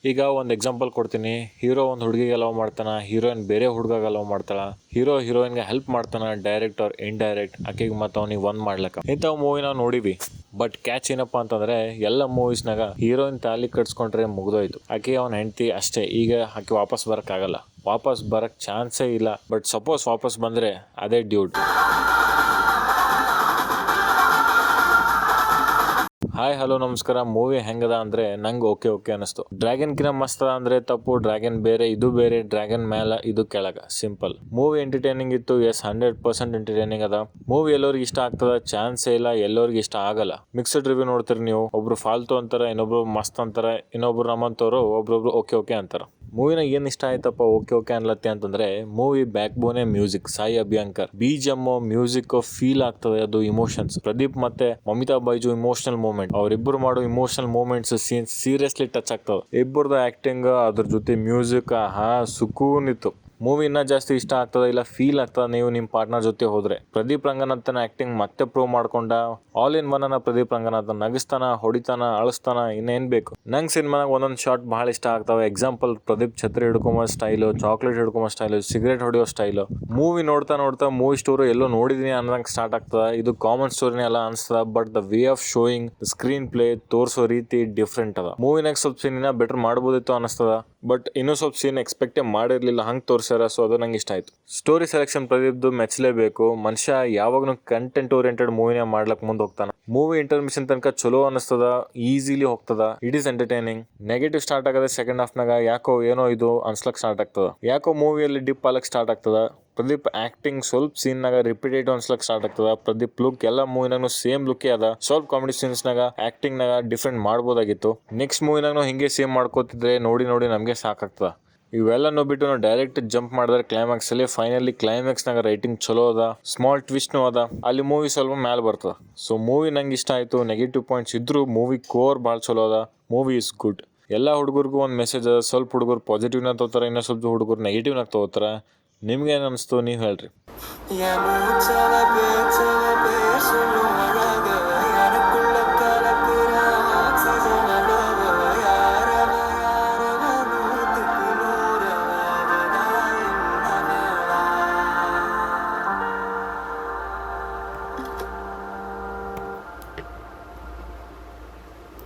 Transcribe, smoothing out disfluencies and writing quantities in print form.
ಈಗ ಒಂದು ಎಕ್ಸಾಂಪಲ್ ಕೊಡ್ತೀನಿ. ಹೀರೋ ಒಂದು ಹುಡುಗಿಗೆ ಲವ್ ಮಾಡ್ತಾನ, ಹೀರೋಯಿನ್ ಬೇರೆ ಹುಡುಗಗೆ ಲವ್ ಮಾಡ್ತಾಳ, ಹೀರೋಯಿನ್ಗೆ ಹೆಲ್ಪ್ ಮಾಡ್ತಾನ ಡೈರೆಕ್ಟ್ ಆರ್ ಇಂಡೈರೆಕ್ಟ್ ಆಕೆಗೆ ಮತ್ತು ಅವ್ನಿಗೆ ಒಂದ್ ಮಾಡ್ಲಕ್ಕ. ಇಂಥವು ಮೂವಿ ನಾವು ನೋಡಿವಿ. ಬಟ್ ಕ್ಯಾಚ್ ಏನಪ್ಪಾ ಅಂತಂದ್ರೆ ಎಲ್ಲ ಮೂವೀಸ್ನಾಗ ಹೀರೋಯಿನ್ ತಾಲಿ ಕಟ್ಸ್ಕೊಂಡ್ರೆ ಮುಗ್ದೋಯ್ತು, ಆಕೆ ಅವ್ನ ಹೆಂಡತಿ ಅಷ್ಟೇ. ಈಗ ಆಕೆ ವಾಪಸ್ ಬರಕ್ ಆಗಲ್ಲ, ವಾಪಸ್ ಬರಕ್ ಚಾನ್ಸೇ ಇಲ್ಲ. ಬಟ್ ಸಪೋಸ್ ವಾಪಸ್ ಬಂದ್ರೆ ಅದೇ ಡ್ಯೂಡ್. ಹಾಯ್ ಹಲೋ ನಮಸ್ಕಾರ. ಮೂವಿ ಹೆಂಗದ ಅಂದ್ರೆ ನಂಗೆ ಓಕೆ ಅನಿಸ್ತು. ಡ್ರ್ಯಾಗನ್ ಕಿನ ಮಸ್ತ್ ಅಂದ್ರೆ ತಪ್ಪು, ಡ್ರ್ಯಾಗನ್ ಬೇರೆ ಇದು ಬೇರೆ, ಡ್ರ್ಯಾಗನ್ ಮೇಲ ಇದು ಕೆಳಗ, ಸಿಂಪಲ್. ಮೂವಿ ಎಂಟರ್ಟೈನಿಂಗ್ ಇತ್ತು, ಎಸ್ 100% ಎಂಟರ್ಟೈನಿಂಗ್ ಅದ. ಮೂವಿ ಎಲ್ಲರಿಗೆ ಇಷ್ಟ ಆಗ್ತದ ಚಾನ್ಸೇ ಇಲ್ಲ, ಎಲ್ಲರಿಗೆ ಇಷ್ಟ ಆಗಲ್ಲ. ಮಿಕ್ಸ್ಡ್ ರಿವ್ಯೂ ನೋಡ್ತೀರಿ ನೀವು, ಒಬ್ರು ಫಾಲ್ತು ಅಂತಾರ, ಇನ್ನೊಬ್ರು ಮಸ್ತ್ ಅಂತಾರ, ಇನ್ನೊಬ್ರು ನಮ್ಮಂತವ್ರು ಒಬ್ರೊಬ್ರು ಓಕೆ ಅಂತಾರ. ಮೂವಿನ ಏನ್ ಇಷ್ಟ ಆಯ್ತಪ್ಪ ಓಕೆ ಅನ್ಲತ್ತೆ ಅಂತಂದ್ರೆ ಮೂವಿ ಬ್ಯಾಕ್ ಬೋನೆ music, Sai Abhyankar BGM music feel ಆಗ್ತದೆ, ಅದು ಇಮೋಷನ್ಸ್. ಪ್ರದೀಪ್ ಮತ್ತೆ ಮಮಿತಾ ಬೈಜು ಇಮೋಷನಲ್ ಮೂಮೆಂಟ್, ಅವರಿಬ್ಬರು ಮಾಡೋ emotional moments scene seriously touch ಆಗ್ತವೆ. ಇಬ್ಬರದು ಆಕ್ಟಿಂಗ್ ಅದ್ರ ಜೊತೆ ಮ್ಯೂಸಿಕ್ ಸುಕೂನ್ ಇತ್ತು. ಮೂವಿ ಇನ್ನ ಜಾಸ್ತಿ ಇಷ್ಟ ಆಗ್ತದ ಇಲ್ಲ ಫೀಲ್ ಆಗ್ತದ ನೀವು ನಿಮ್ಮ ಪಾರ್ಟ್ನರ್ ಜೊತೆ ಹೋದ್ರೆ. ಪ್ರದೀಪ್ ರಂಗನಾಥನ್ ಆಕ್ಟಿಂಗ್ ಮತ್ತೆ ಪ್ರೂವ್ ಮಾಡ್ಕೊಂಡ. ಆಲ್ ಇನ್ ಒನ್ ಅನ್ನ ಪ್ರದೀಪ್ ರಂಗನಾಥನ್. ನಗಿಸ್ತಾನ, ಹೊಡಿತಾನ, ಅಳಿಸ್ತಾನ, ಇನ್ನೇನ್ ಬೇಕು. ನಂಗೆ ಸಿನಿಮಾಗ ಒಂದೊಂದು ಶಾರ್ಟ್ ಬಹಳ ಇಷ್ಟ ಆಗ್ತಾವೆ. ಎಕ್ಸಾಂಪಲ್ ಪ್ರದೀಪ್ ಛತ್ರಿ ಹಿಡ್ಕೊಂಬ ಸ್ಟೈಲು, ಚಾಕ್ಲೇಟ್ ಹಿಡ್ಕೊಂಬ ಸ್ಟೈಲು, ಸಿಗರೇಟ್ ಹೊಡೆಯೋ ಸ್ಟೈಲು. ಮೂವಿ ನೋಡ್ತಾ ಮೂವಿ ಸ್ಟೋರಿ ಎಲ್ಲೋ ನೋಡಿದೀನಿ ಅನ್ನಂಗೆ ಸ್ಟಾರ್ಟ್ ಆಗ್ತದ. ಇದು ಕಾಮನ್ ಸ್ಟೋರಿನೇ ಎಲ್ಲ ಅನ್ಸ್ತದ, but the way of showing, screenplay, ತೋರಿಸೋ ರೀತಿ ಡಿಫ್ರೆಂಟ್ ಅದ. ಮೂವಿನಾಗ ಸ್ವಲ್ಪ ಸೀನ್ ಬೆಟರ್ ಮಾಡ್ಬೋದಿತ್ತು ಅನಿಸ್ತದ, ಬಟ್ ಇನ್ನೂ ಸ್ವಲ್ಪ ಸೀನ್ ಎಕ್ಸ್ಪೆಕ್ಟೇ ಮಾಡಿರ್ಲಿಲ್ಲ, ಹಂಗೆ ತೋರಿಸ್ಯಾರ. ಸೊ ಅದು ನಂಗೆ ಇಷ್ಟ ಆಯ್ತು. ಸ್ಟೋರಿ ಸೆಲೆಕ್ಷನ್ ಪ್ರದೀಪ್ದು ಮೆಚ್ಚಲೇಬೇಕು. ಮನುಷ್ಯ ಯಾವಾಗಲೂ ಕಂಟೆಂಟ್ ಓರಿಯೆಂಟೆಡ್ ಮೂವಿನ ಮಾಡ್ಲಕ್ ಮುಂದೆ ಹೋಗ್ತಾನ. ಮೂವಿ ಇಂಟರ್ಮಿಷನ್ ತನಕ ಚಲೋ ಅನಿಸ್ತದ, ಈಸಿಲಿ ಹೋಗ್ತದ, it is entertaining. Negative start ಆಗದೆ ಸೆಕೆಂಡ್ ಹಾಫ್ನಾಗ ಯಾಕೋ ಏನೋ ಇದು ಅನ್ಸ್ಲಕ್ ಸ್ಟಾರ್ಟ್ ಆಗ್ತದ. ಯಾಕೋ ಮೂವಿಯಲ್ಲಿ ಡಿಪ್ ಆಲಕ್ ಸ್ಟಾರ್ಟ್ ಆಗ್ತದ. ಪ್ರದೀಪ್ ಆಕ್ಟಿಂಗ್ ಸ್ವಲ್ಪ ಸೀನ್ನಾಗ ರಿಪಿಟೇಟಿವ್ ಅನ್ಸ್ಲಕ್ ಸ್ಟಾರ್ಟ್ ಆಗ್ತದ. ಪ್ರದೀಪ್ ಲುಕ್ ಎಲ್ಲ ಮೂವಿನಾಗ ಸೇಮ್ ಲುಕ್ಕೇ ಅದ. ಸ್ವಲ್ಪ ಕಾಮಿಡಿ ಸೀನ್ಸ್ನಾಗ ಆಕ್ಟಿಂಗ್ ನಾಗ ಡಿಫ್ರೆಂಟ್ ಮಾಡ್ಬೋದಾಗಿತ್ತು. ನೆಕ್ಸ್ಟ್ ಮೂವಿನಾಗ ಹಿಂಗೆ ಸೇಮ್ ಮಾಡ್ಕೋತಿದ್ರೆ ನೋಡಿ ನಮಗೆ ಸಾಕಾಗ್ತದ. ಇವೆಲ್ಲನೂ ಬಿಟ್ಟು ನಾವು ಡೈರೆಕ್ಟ್ ಜಂಪ್ ಮಾಡಿದ್ರೆ ಕ್ಲೈಮ್ಯಾಕ್ಸ್ ಅಲ್ಲಿ ಫೈನಲಿ ಕ್ಲೈಮ್ಯಾಕ್ಸ್ನಾಗ ರೈಟಿಂಗ್ ಚಲೋ ಅದ, ಸ್ಮಾಲ್ ಟ್ವಿಸ್ಟ್ನು ಅದ, ಅಲ್ಲಿ ಮೂವಿ ಸ್ವಲ್ಪ ಮ್ಯಾಲ ಬರ್ತದ. ಸೊ ಮೂವಿ ನಂಗೆ ಇಷ್ಟ ಆಯ್ತು. ನೆಗೆಟಿವ್ ಪಾಯಿಂಟ್ಸ್ ಇದ್ರು ಮೂವಿ ಕೋರ್ ಭಾಳ ಚಲೋ ಅದ. Movie is good. ಎಲ್ಲ ಹುಡುಗರಿಗೂ ಒಂದು ಮೆಸೇಜ್ ಅದ. ಸ್ವಲ್ಪ ಹುಡುಗರು ಪಾಸಿಟಿವ್ನ ತಗೋತಾರೆ, ಇನ್ನೂ ಸ್ವಲ್ಪ ಹುಡುಗರು ನೆಗೆಟಿವ್ನಾಗ ತಗೋತಾರೆ. ನಿಮ್ಗೆ ಏನು ಅನಿಸ್ತು ನೀವು ಹೇಳ್ರಿ.